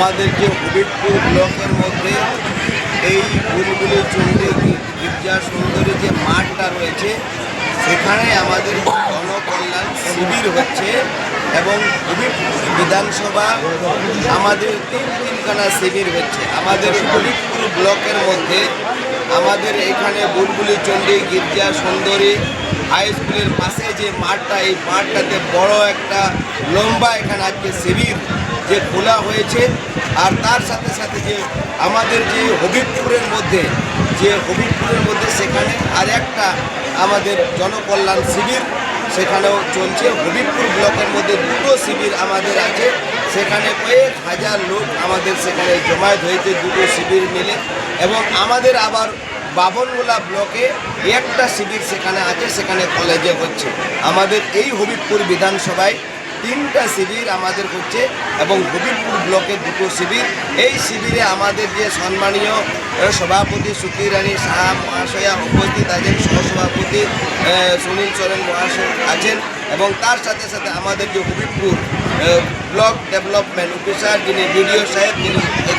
আমাদের যে হবিবপুর ব্লকের মধ্যে এই বুলবুলি চণ্ডী গির্জা সুন্দরী যে মাঠটা রয়েছে সেখানে আমাদের জনকল্যাণ শিবির হচ্ছে এবং হবিবপুর বিধানসভা আমাদের তিনখানা শিবির হচ্ছে। আমাদের হবিবপুর ব্লকের মধ্যে আমাদের এখানে বুলবুলি চণ্ডী গির্জা সুন্দরী হাই স্কুলের পাশে যে মাঠটা, এই মাঠটাতে বড় একটা লম্বা এখানে আজকে শিবির যে খোলা হয়েছে। আর তার সাথে সাথে যে আমাদের যে হবিবপুরের মধ্যে সেখানে আর একটা আমাদের জনকল্যাণ শিবির সেখানেও চলছে। হবিবপুর ব্লকের মধ্যে দুটো শিবির আমাদের আছে, সেখানে কয়েক হাজার লোক আমাদের সেখানে জমায়েত হয়েছে দুটো শিবির মিলে। এবং আমাদের আবার বাবনগোলা ব্লকে একটা শিবির সেখানে আছে, সেখানে কলেজে হচ্ছে। আমাদের এই হবিবপুর বিধানসভায় তিনটা শিবির আমাদের হচ্ছে এবং হবিবপুর ব্লকে দুটো শিবির। এই শিবিরে আমাদের যে সম্মানীয় সভাপতি সুকি রানী সাহা মহাশয়া উপস্থিত আছেন, সহসভাপতি সুনীল চরণ মহাশয় আছেন এবং তার সাথে সাথে আমাদের যে হবিবপুর ব্লক ডেভেলপমেন্ট অফিসার যিনি বিডিও সাহেব, যিনি